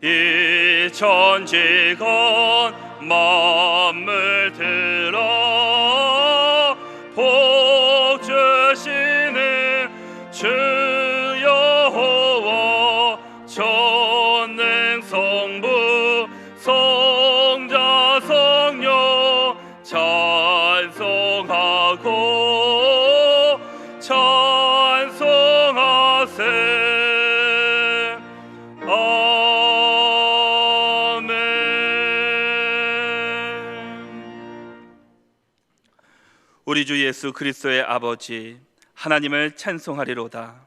이 천지건 만물 들어 복 주시는 주 여호와 전능 성부 성자 성령 찬송하고 찬송하세. 우리 주 예수 그리스도의 아버지 하나님을 찬송하리로다.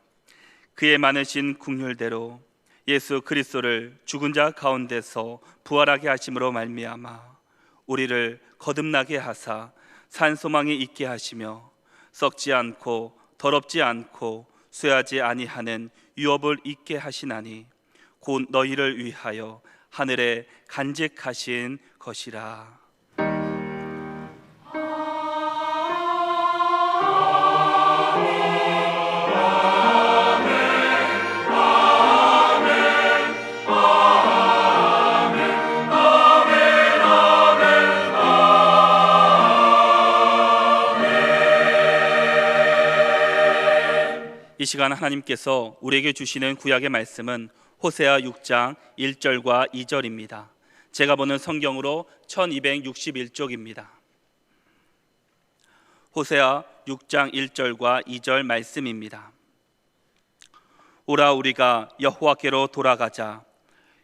그의 많으신 긍휼대로 예수 그리스도를 죽은 자 가운데서 부활하게 하심으로 말미암아 우리를 거듭나게 하사 산 소망이 있게 하시며 썩지 않고 더럽지 않고 쇠하지 아니하는 유업을 있게 하시나니 곧 너희를 위하여 하늘에 간직하신 것이라. 이 시간 하나님께서 우리에게 주시는 구약의 말씀은 호세아 6장 1절과 2절입니다. 제가 보는 성경으로 1261쪽입니다. 호세아 6장 1절과 2절 말씀입니다. 오라 우리가 여호와께로 돌아가자.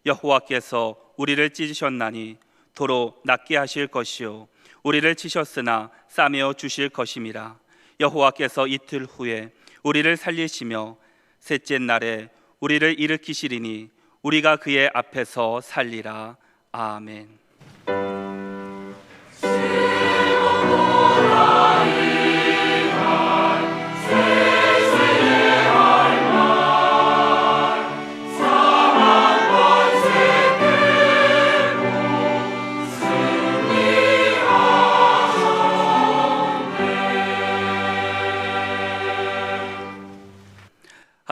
여호와께서 우리를 찢으셨나니 도로 낫게 하실 것이요 우리를 치셨으나 싸매어 주실 것임이라. 여호와께서 이틀 후에 우리를 살리시며 셋째 날에 우리를 일으키시리니 우리가 그의 앞에서 살리라. 아멘.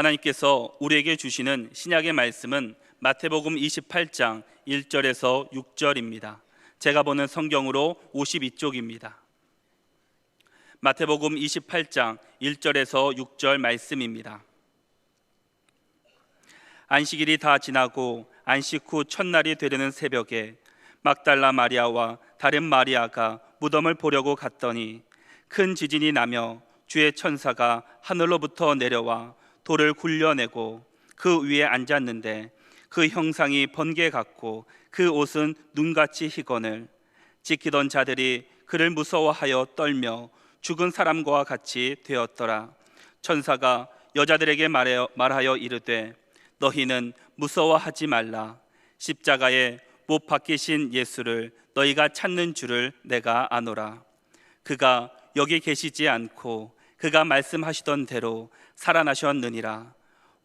하나님께서 우리에게 주시는 신약의 말씀은 마태복음 28장 1절에서 6절입니다. 제가 보는 성경으로 52쪽입니다. 마태복음 28장 1절에서 6절 말씀입니다. 안식일이 다 지나고 안식 후 첫날이 되려는 새벽에 막달라 마리아와 다른 마리아가 무덤을 보려고 갔더니 큰 지진이 나며 주의 천사가 하늘로부터 내려와 돌을 굴려내고 그 위에 앉았는데 그 형상이 번개 같고 그 옷은 눈같이 희거늘. 지키던 자들이 그를 무서워하여 떨며 죽은 사람과 같이 되었더라. 천사가 여자들에게 말하여 이르되 너희는 무서워하지 말라. 십자가에 못 박히신 예수를 너희가 찾는 줄을 내가 아노라. 그가 여기 계시지 않고 그가 말씀하시던 대로 살아나셨느니라.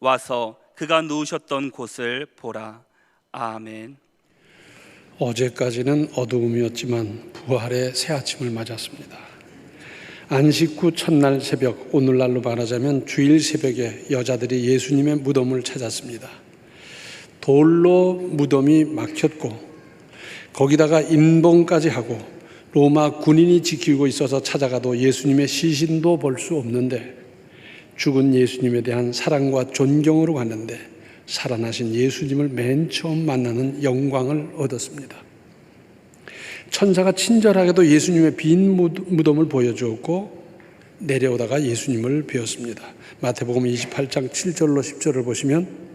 와서 그가 누우셨던 곳을 보라. 아멘. 어제까지는 어두움이었지만 부활의 새 아침을 맞았습니다. 안식 후 첫날 새벽, 오늘날로 말하자면 주일 새벽에 여자들이 예수님의 무덤을 찾았습니다. 돌로 무덤이 막혔고 거기다가 임봉까지 하고 로마 군인이 지키고 있어서 찾아가도 예수님의 시신도 볼 수 없는데 죽은 예수님에 대한 사랑과 존경으로 갔는데 살아나신 예수님을 맨 처음 만나는 영광을 얻었습니다. 천사가 친절하게도 예수님의 빈 무덤을 보여주었고 내려오다가 예수님을 뵈었습니다. 마태복음 28장 7절로 10절을 보시면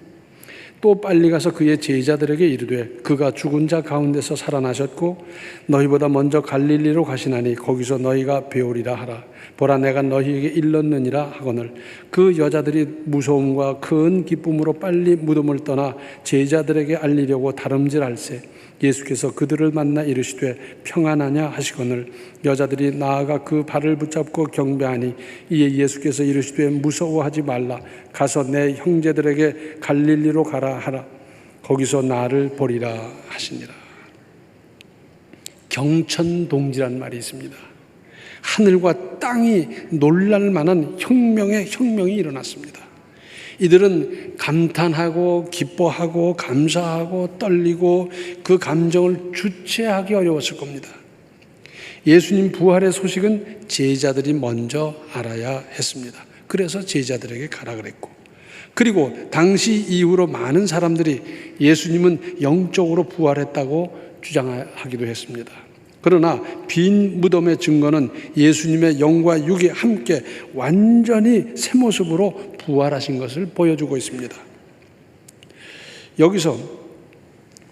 또 빨리 가서 그의 제자들에게 이르되 그가 죽은 자 가운데서 살아나셨고 너희보다 먼저 갈릴리로 가시나니 거기서 너희가 배우리라 하라. 보라 내가 너희에게 일렀느니라 하거늘. 그 여자들이 무서움과 큰 기쁨으로 빨리 무덤을 떠나 제자들에게 알리려고 다름질할세 예수께서 그들을 만나 이르시되 평안하냐 하시거늘. 여자들이 나아가 그 발을 붙잡고 경배하니 이에 예수께서 이르시되 무서워하지 말라. 가서 내 형제들에게 갈릴리로 가라 하라. 거기서 나를 보리라 하시니라. 경천동지란 말이 있습니다. 하늘과 땅이 놀랄 만한 혁명이 일어났습니다. 이들은 감탄하고 기뻐하고 감사하고 떨리고 그 감정을 주체하기 어려웠을 겁니다. 예수님 부활의 소식은 제자들이 먼저 알아야 했습니다. 그래서 제자들에게 가라 그랬고, 그리고 당시 이후로 많은 사람들이 예수님은 영적으로 부활했다고 주장하기도 했습니다. 그러나 빈 무덤의 증거는 예수님의 영과 육이 함께 완전히 새 모습으로 부활하신 것을 보여주고 있습니다. 여기서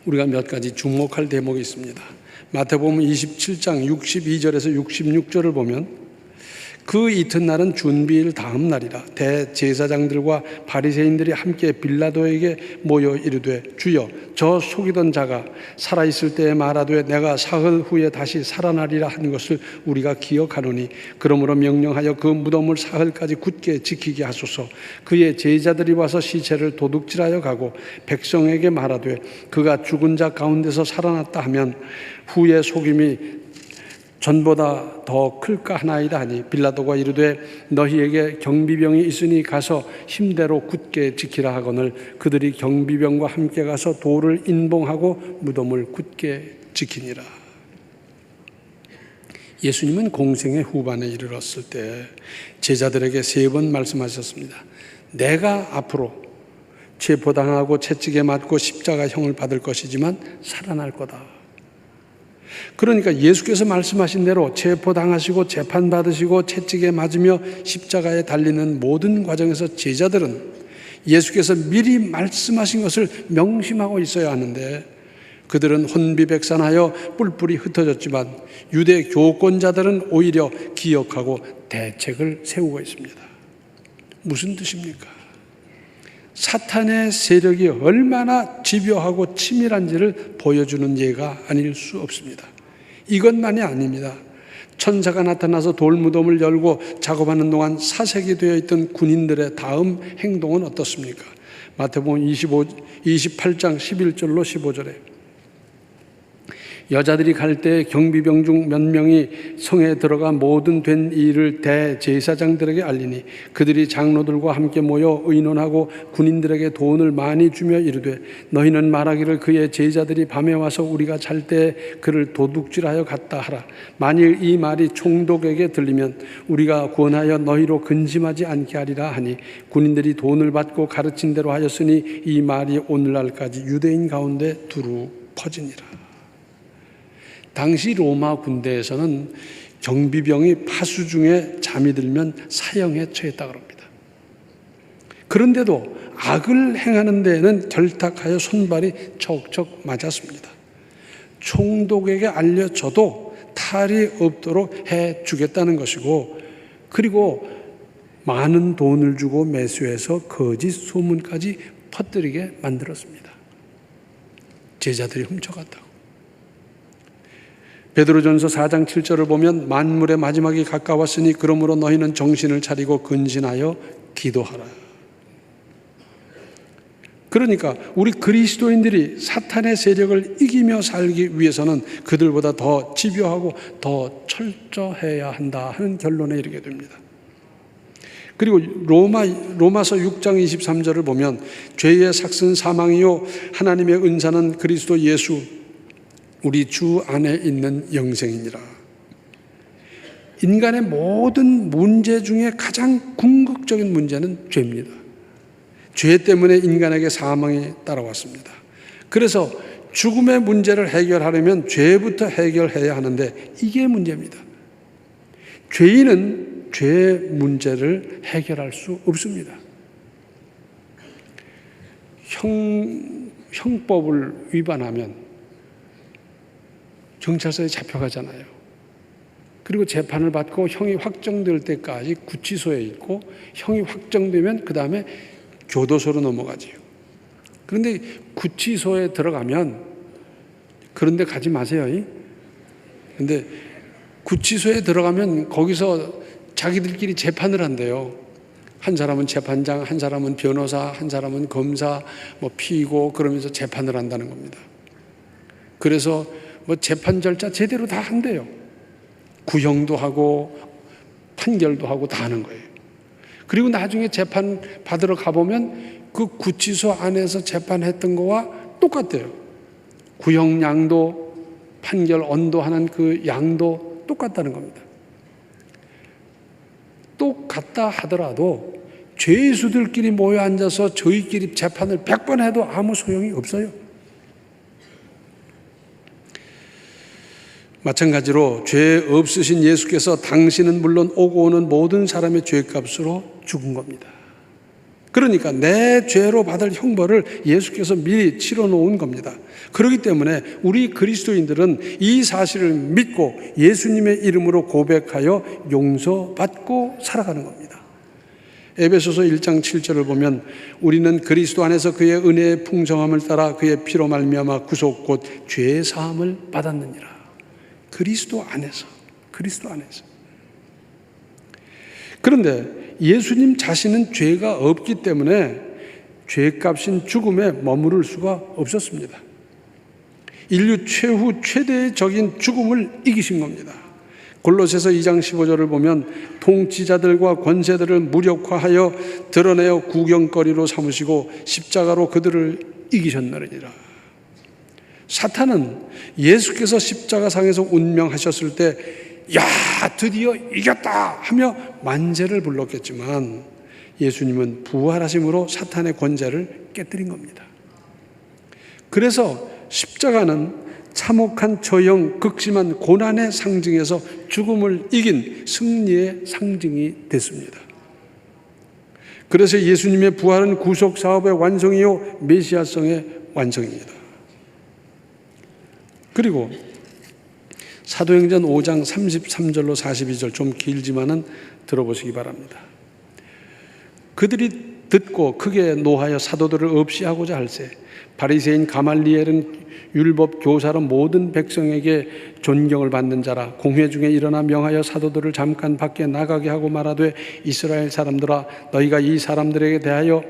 우리가 몇 가지 주목할 대목이 있습니다. 마태복음 27장 62절에서 66절을 보면 그 이튿날은 준비일 다음 날이라 대제사장들과 바리새인들이 함께 빌라도에게 모여 이르되 주여 저 속이던 자가 살아있을 때에 말하되 내가 사흘 후에 다시 살아나리라 한 것을 우리가 기억하노니 그러므로 명령하여 그 무덤을 사흘까지 굳게 지키게 하소서. 그의 제자들이 와서 시체를 도둑질하여 가고 백성에게 말하되 그가 죽은 자 가운데서 살아났다 하면 후에 속임이 전보다 더 클까 하나이다 하니 빌라도가 이르되 너희에게 경비병이 있으니 가서 힘대로 굳게 지키라 하거늘 그들이 경비병과 함께 가서 돌을 인봉하고 무덤을 굳게 지키니라. 예수님은 공생의 후반에 이르렀을 때 제자들에게 3번 말씀하셨습니다. 내가 앞으로 체포당하고 채찍에 맞고 십자가형을 받을 것이지만 살아날 거다. 그러니까 예수께서 말씀하신 대로 체포당하시고 재판받으시고 채찍에 맞으며 십자가에 달리는 모든 과정에서 제자들은 예수께서 미리 말씀하신 것을 명심하고 있어야 하는데 그들은 혼비백산하여 뿔뿔이 흩어졌지만 유대 교권자들은 오히려 기억하고 대책을 세우고 있습니다. 무슨 뜻입니까? 사탄의 세력이 얼마나 집요하고 치밀한지를 보여주는 예가 아닐 수 없습니다. 이것만이 아닙니다. 천사가 나타나서 돌무덤을 열고 작업하는 동안 사색이 되어 있던 군인들의 다음 행동은 어떻습니까? 마태복음 28장 11절로 15절에 여자들이 갈 때 경비병 중 몇 명이 성에 들어가 모든 된 일을 대제사장들에게 알리니 그들이 장로들과 함께 모여 의논하고 군인들에게 돈을 많이 주며 이르되 너희는 말하기를 그의 제자들이 밤에 와서 우리가 잘 때 그를 도둑질하여 갔다 하라. 만일 이 말이 총독에게 들리면 우리가 권하여 너희로 근심하지 않게 하리라 하니 군인들이 돈을 받고 가르친 대로 하였으니 이 말이 오늘날까지 유대인 가운데 두루 퍼지니라. 당시 로마 군대에서는 경비병이 파수 중에 잠이 들면 사형에 처했다고 합니다. 그런데도 악을 행하는 데에는 결탁하여 손발이 척척 맞았습니다. 총독에게 알려줘도 탈이 없도록 해주겠다는 것이고, 그리고 많은 돈을 주고 매수해서 거짓 소문까지 퍼뜨리게 만들었습니다. 제자들이 훔쳐갔다고. 베드로전서 4장 7절을 보면 만물의 마지막이 가까웠으니 그러므로 너희는 정신을 차리고 근신하여 기도하라. 그러니까 우리 그리스도인들이 사탄의 세력을 이기며 살기 위해서는 그들보다 더 집요하고 더 철저해야 한다 하는 결론에 이르게 됩니다. 그리고 로마서 6장 23절을 보면 죄의 삭은 사망이요 하나님의 은사는 그리스도 예수 우리 주 안에 있는 영생이니라. 인간의 모든 문제 중에 가장 궁극적인 문제는 죄입니다. 죄 때문에 인간에게 사망이 따라왔습니다. 그래서 죽음의 문제를 해결하려면 죄부터 해결해야 하는데 이게 문제입니다. 죄인은 죄의 문제를 해결할 수 없습니다. 형법을 위반하면 경찰서에 잡혀가잖아요. 그리고 재판을 받고 형이 확정될 때까지 구치소에 있고 형이 확정되면 그 다음에 교도소로 넘어가지요. 그런데 구치소에 들어가면 그런데 가지 마세요. 그런데 구치소에 들어가면 거기서 자기들끼리 재판을 한대요. 한 사람은 재판장, 한 사람은 변호사, 한 사람은 검사, 피고 그러면서 재판을 한다는 겁니다. 그래서 재판 절차 제대로 다 한대요. 구형도 하고 판결도 하고 다 하는 거예요. 그리고 나중에 재판 받으러 가보면 그 구치소 안에서 재판했던 거와 똑같대요. 구형 양도, 판결 언도하는 그 양도 똑같다는 겁니다. 똑같다 하더라도 죄수들끼리 모여 앉아서 저희끼리 재판을 100번 해도 아무 소용이 없어요. 마찬가지로 죄 없으신 예수께서 당신은 물론 오고 오는 모든 사람의 죄값으로 죽은 겁니다. 그러니까 내 죄로 받을 형벌을 예수께서 미리 치러 놓은 겁니다. 그렇기 때문에 우리 그리스도인들은 이 사실을 믿고 예수님의 이름으로 고백하여 용서받고 살아가는 겁니다. 에베소서 1장 7절을 보면 우리는 그리스도 안에서 그의 은혜의 풍성함을 따라 그의 피로 말미암아 구속 곧 죄 사함을 받았느니라. 그리스도 안에서. 그런데 예수님 자신은 죄가 없기 때문에 죄값인 죽음에 머무를 수가 없었습니다. 인류 최후 최대의 적인 죽음을 이기신 겁니다. 골로새서 2장 15절을 보면 통치자들과 권세들을 무력화하여 드러내어 구경거리로 삼으시고 십자가로 그들을 이기셨느니라. 사탄은 예수께서 십자가상에서 운명하셨을 때 야, 드디어 이겼다 하며 만세를 불렀겠지만 예수님은 부활하심으로 사탄의 권세를 깨뜨린 겁니다. 그래서 십자가는 참혹한 처형, 극심한 고난의 상징에서 죽음을 이긴 승리의 상징이 됐습니다. 그래서 예수님의 부활은 구속 사업의 완성이요 메시아성의 완성입니다. 그리고 사도행전 5장 33절로 42절 좀 길지만은 들어보시기 바랍니다. 그들이 듣고 크게 노하여 사도들을 없이하고자 할세 바리새인 가말리엘은 율법 교사로 모든 백성에게 존경을 받는 자라 공회 중에 일어나 명하여 사도들을 잠깐 밖에 나가게 하고 말하되 이스라엘 사람들아 너희가 이 사람들에게 대하여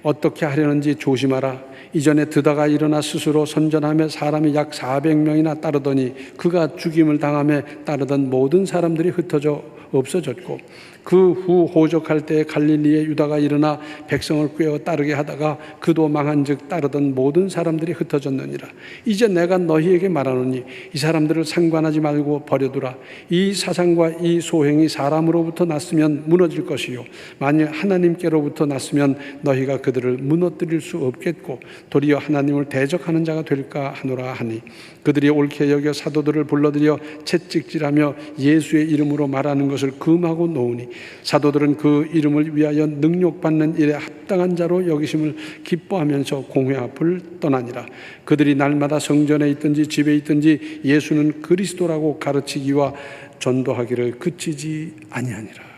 어떻게 하려는지 조심하라. 이전에 드다가 일어나 스스로 선전하며 사람이 약 400명이나 따르더니 그가 죽임을 당하며 따르던 모든 사람들이 흩어져 없어졌고 그 후 호적할 때에 갈릴리에 유다가 일어나 백성을 꾀어 따르게 하다가 그도 망한즉 따르던 모든 사람들이 흩어졌느니라. 이제 내가 너희에게 말하노니 이 사람들을 상관하지 말고 버려두라. 이 사상과 이 소행이 사람으로부터 났으면 무너질 것이요 만일 하나님께로부터 났으면 너희가 그들을 무너뜨릴 수 없겠고 도리어 하나님을 대적하는 자가 될까 하노라 하니 그들이 옳게 여겨 사도들을 불러들여 채찍질하며 예수의 이름으로 말하는 것을 금하고 놓으니 사도들은 그 이름을 위하여 능욕받는 일에 합당한 자로 여기심을 기뻐하면서 공회 앞을 떠나니라. 그들이 날마다 성전에 있든지 집에 있든지 예수는 그리스도라고 가르치기와 전도하기를 그치지 아니하니라.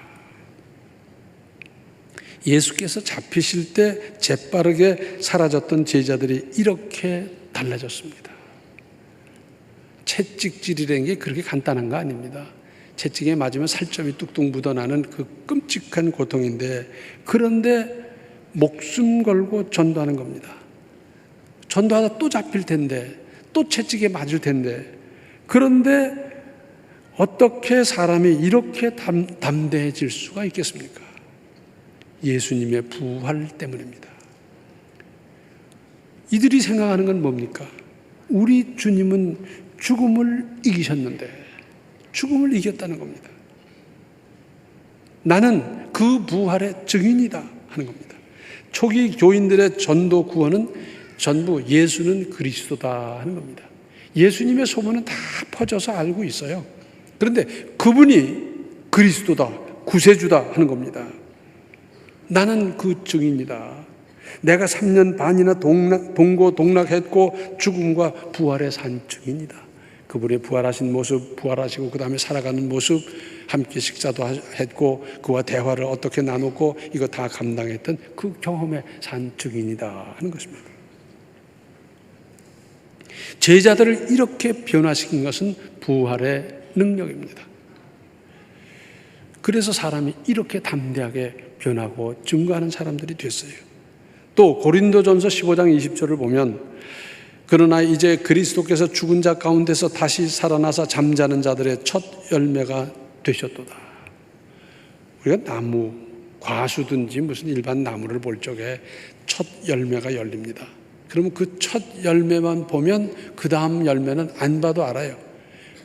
예수께서 잡히실 때 재빠르게 사라졌던 제자들이 이렇게 달라졌습니다. 채찍질이라는 게 그렇게 간단한 거 아닙니다. 채찍에 맞으면 살점이 뚝뚝 묻어나는 그 끔찍한 고통인데 그런데 목숨 걸고 전도하는 겁니다. 전도하다 또 잡힐 텐데 또 채찍에 맞을 텐데 그런데 어떻게 사람이 이렇게 담대해질 수가 있겠습니까? 예수님의 부활 때문입니다. 이들이 생각하는 건 뭡니까? 우리 주님은 죽음을 이기셨는데 죽음을 이겼다는 겁니다. 나는 그 부활의 증인이다 하는 겁니다. 초기 교인들의 전도 구원은 전부 예수는 그리스도다 하는 겁니다. 예수님의 소문은 다 퍼져서 알고 있어요. 그런데 그분이 그리스도다, 구세주다 하는 겁니다. 나는 그 증인이다. 내가 3년 반이나 동고동락했고 죽음과 부활에 산 증인이다. 그분의 부활하신 모습, 부활하시고 그 다음에 살아가는 모습, 함께 식사도 했고 그와 대화를 어떻게 나눴고 이거 다 감당했던 그 경험에 산 증인이다 하는 것입니다. 제자들을 이렇게 변화시킨 것은 부활의 능력입니다. 그래서 사람이 이렇게 담대하게 변하고 증거하는 사람들이 됐어요. 또 고린도전서 15장 20절을 보면 그러나 이제 그리스도께서 죽은 자 가운데서 다시 살아나사 잠자는 자들의 첫 열매가 되셨도다. 우리가 나무, 과수든지 무슨 일반 나무를 볼 적에 첫 열매가 열립니다. 그러면 그 첫 열매만 보면 그 다음 열매는 안 봐도 알아요.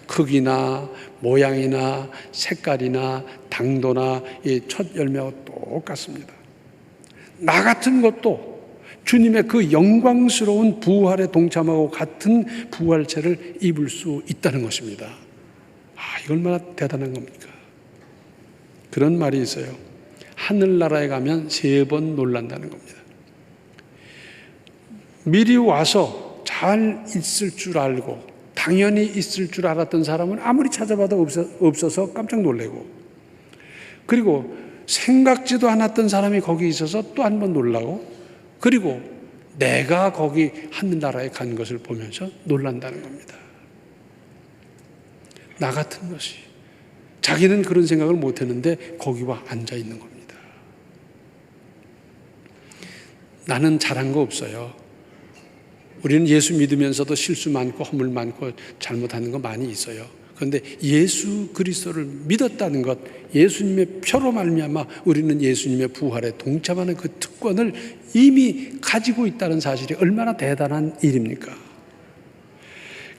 크기나 모양이나 색깔이나 당도나 이 첫 열매와 똑같습니다. 나 같은 것도 주님의 그 영광스러운 부활에 동참하고 같은 부활체를 입을 수 있다는 것입니다. 이거 얼마나 대단한 겁니까? 그런 말이 있어요. 하늘나라에 가면 3번 놀란다는 겁니다. 미리 와서 잘 있을 줄 알고 당연히 있을 줄 알았던 사람은 아무리 찾아봐도 없어서 깜짝 놀래고, 그리고 생각지도 않았던 사람이 거기 있어서 또 한 번 놀라고, 그리고 내가 거기 하늘나라에 간 것을 보면서 놀란다는 겁니다. 나 같은 것이, 자기는 그런 생각을 못했는데 거기 와 앉아 있는 겁니다. 나는 잘한 거 없어요. 우리는 예수 믿으면서도 실수 많고 허물 많고 잘못하는 거 많이 있어요. 그런데 예수 그리스도를 믿었다는 것, 예수님의 표로 말미암아 우리는 예수님의 부활에 동참하는 그 특권을 이미 가지고 있다는 사실이 얼마나 대단한 일입니까?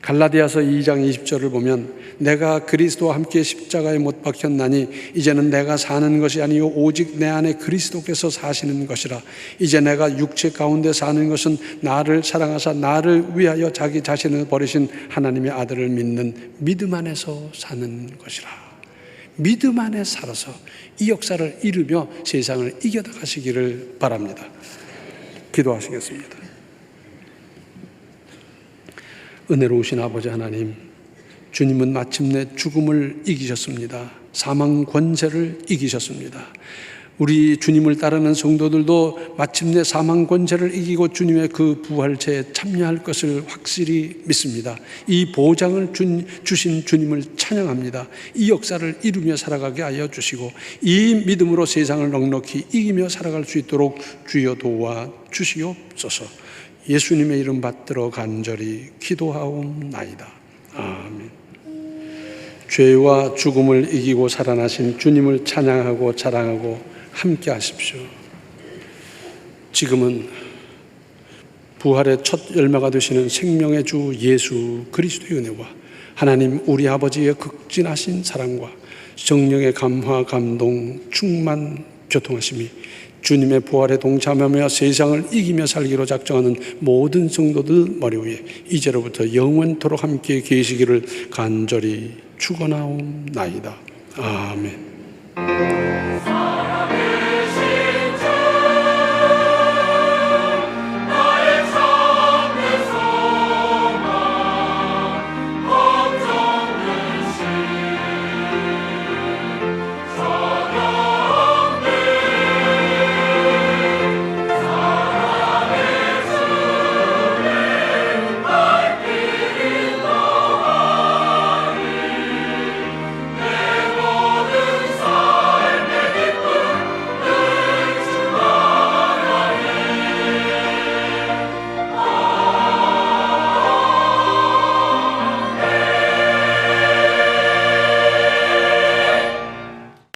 갈라디아서 2장 20절을 보면 내가 그리스도와 함께 십자가에 못 박혔나니 이제는 내가 사는 것이 아니요 오직 내 안에 그리스도께서 사시는 것이라. 이제 내가 육체 가운데 사는 것은 나를 사랑하사 나를 위하여 자기 자신을 버리신 하나님의 아들을 믿는 믿음 안에서 사는 것이라. 믿음 안에 살아서 이 역사를 이루며 세상을 이겨나가시기를 바랍니다. 기도하시겠습니다. 은혜로우신 아버지 하나님, 주님은 마침내 죽음을 이기셨습니다. 사망 권세를 이기셨습니다. 우리 주님을 따르는 성도들도 마침내 사망 권세를 이기고 주님의 그 부활체에 참여할 것을 확실히 믿습니다. 이 보장을 주신 주님을 찬양합니다. 이 역사를 이루며 살아가게 하여 주시고 이 믿음으로 세상을 넉넉히 이기며 살아갈 수 있도록 주여 도와 주시옵소서. 예수님의 이름 받들어 간절히 기도하옵나이다. 아멘. 죄와 죽음을 이기고 살아나신 주님을 찬양하고 자랑하고 함께 하십시오. 지금은 부활의 첫 열매가 되시는 생명의 주 예수 그리스도의 은혜와 하나님 우리 아버지의 극진하신 사랑과 성령의 감화 감동 충만 교통하심이 주님의 부활에 동참하며 세상을 이기며 살기로 작정하는 모든 성도들 머리 위에 이제로부터 영원토록 함께 계시기를 간절히 축원하옵나이다. 아멘.